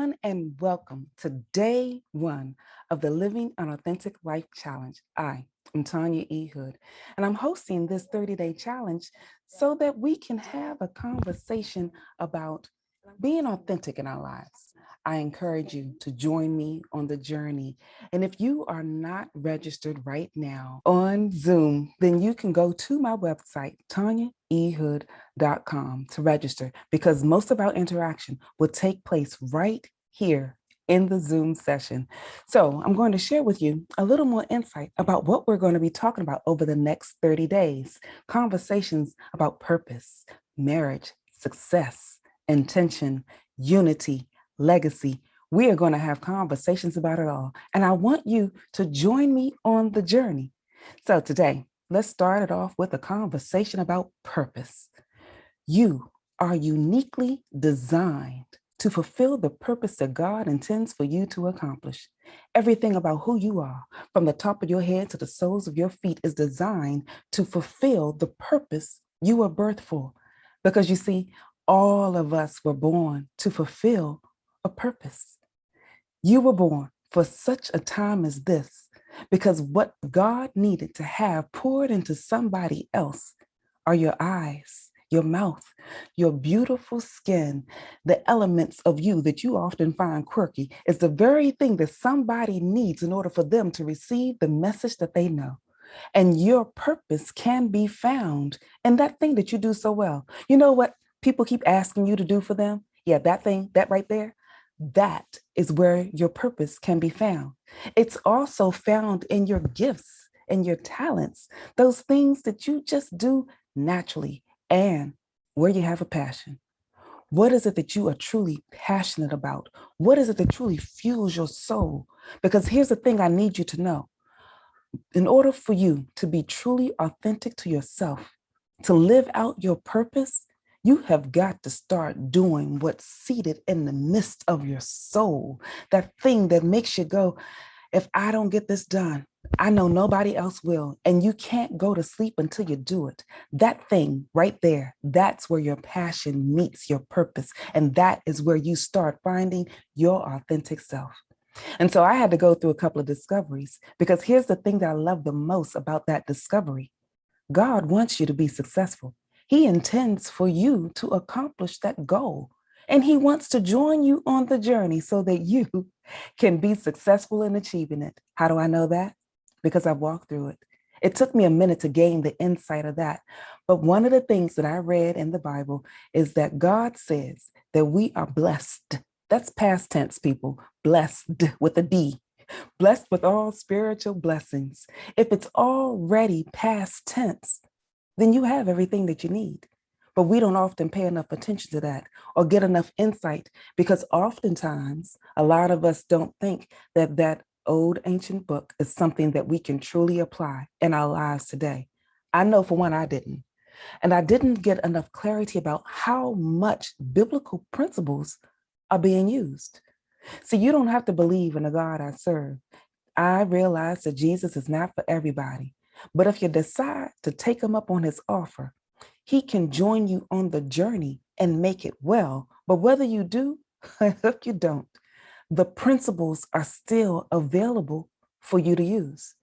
everyone, and welcome to day one of the Living an Authentic Life Challenge. I am Tanya E, and I'm hosting this 30-day challenge so that we can have a conversation about being authentic in our lives. I encourage you to join me on the journey. And if you are not registered right now on Zoom, then you can go to my website, tanyaehood.com, to register, because most of our interaction will take place right here in the Zoom session. So I'm going to share with you a little more insight about what we're going to be talking about over the next 30 days. Conversations about purpose, marriage, success, intention, unity, legacy. We are going to have conversations about it all. And I want you to join me on the journey. So today, let's start it off with a conversation about purpose. You are uniquely designed to fulfill the purpose that God intends for you to accomplish. Everything about who you are, from the top of your head to the soles of your feet, is designed to fulfill the purpose you were birthed for. Because you see, all of us were born to fulfill a purpose. You were born for such a time as this, because what God needed to have poured into somebody else are your eyes, your mouth, your beautiful skin. The elements of you that you often find quirky is the very thing that somebody needs in order for them to receive the message that they know. And your purpose can be found in that thing that you do so well. You know what people keep asking you to do for them? Yeah, that thing, that right there, that is where your purpose can be found. It's also found in your gifts and your talents, those things that you just do naturally, and where you have a passion. What is it that you are truly passionate about? What is it that truly fuels your soul? Because here's the thing I need you to know. In order for you to be truly authentic to yourself, to live out your purpose, you have got to start doing what's seated in the midst of your soul. That thing that makes you go, if I don't get this done, I know nobody else will. And you can't go to sleep until you do it. That thing right there, that's where your passion meets your purpose. And that is where you start finding your authentic self. And so I had to go through a couple of discoveries, because here's the thing that I love the most about that discovery. God wants you to be successful. He intends for you to accomplish that goal. And he wants to join you on the journey so that you can be successful in achieving it. How do I know that? Because I've walked through it. It took me a minute to gain the insight of that. But one of the things that I read in the Bible is that God says that we are blessed. That's past tense, people. Blessed with a D. Blessed with all spiritual blessings. If it's already past tense, then you have everything that you need. But we don't often pay enough attention to that or get enough insight, because oftentimes a lot of us don't think that that old ancient book is something that we can truly apply in our lives today. I know for one, I didn't. And I didn't get enough clarity about how much biblical principles are being used. So you don't have to believe in the God I serve. I realize that Jesus is not for everybody. But if you decide to take him up on his offer, he can join you on the journey and make it well. But whether you do or if you don't, the principles are still available for you to use.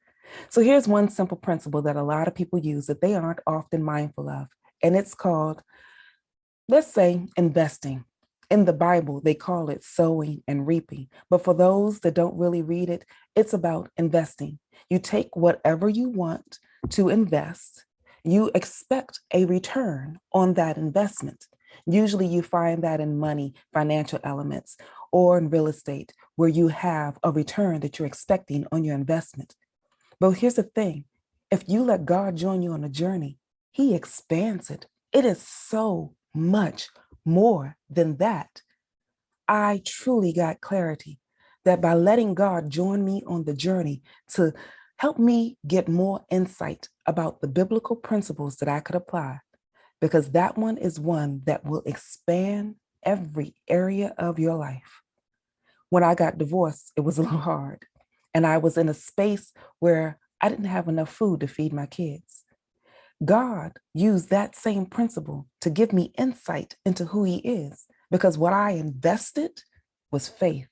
So here's one simple principle that a lot of people use that they aren't often mindful of. And it's called, let's say, investing. In the Bible, they call it sowing and reaping. But for those that don't really read it, it's about investing. You take whatever you want to invest, you expect a return on that investment. Usually you find that in money, financial elements, or in real estate, where you have a return that you're expecting on your investment. But here's the thing. If you let God join you on a journey, he expands it. It is so much more than that. I truly got clarity that by letting God join me on the journey to help me get more insight about the biblical principles that I could apply, because that one is one that will expand every area of your life. When I got divorced, it was a little hard. And I was in a space where I didn't have enough food to feed my kids. God used that same principle to give me insight into who he is, because what I invested was faith.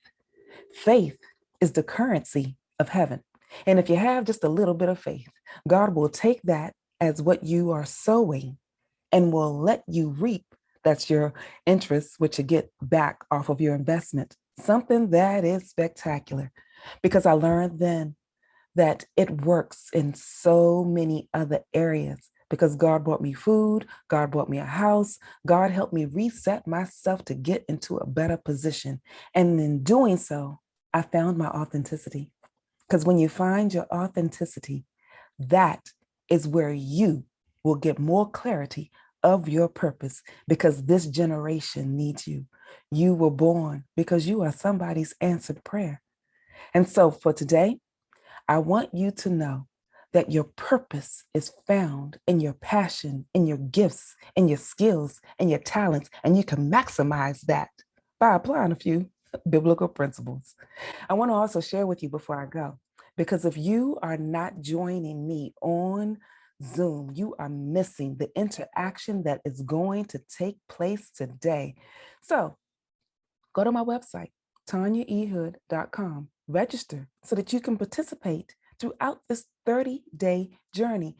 Faith is the currency of heaven. And if you have just a little bit of faith, God will take that as what you are sowing and will let you reap. That's your interest, which you get back off of your investment. Something that is spectacular. Because I learned then that it works in so many other areas. Because God brought me food, God brought me a house, God helped me reset myself to get into a better position. And in doing so, I found my authenticity. Because when you find your authenticity, that is where you will get more clarity of your purpose because this generation needs you. You were born because you are somebody's answered prayer. And so for today, I want you to know that your purpose is found in your passion, in your gifts, in your skills, and your talents, and you can maximize that by applying a few biblical principles. I want to also share with you before I go, because if you are not joining me on Zoom, you are missing the interaction that is going to take place today. So go to my website, tanyaehood.com, register so that you can participate throughout this 30-day journey.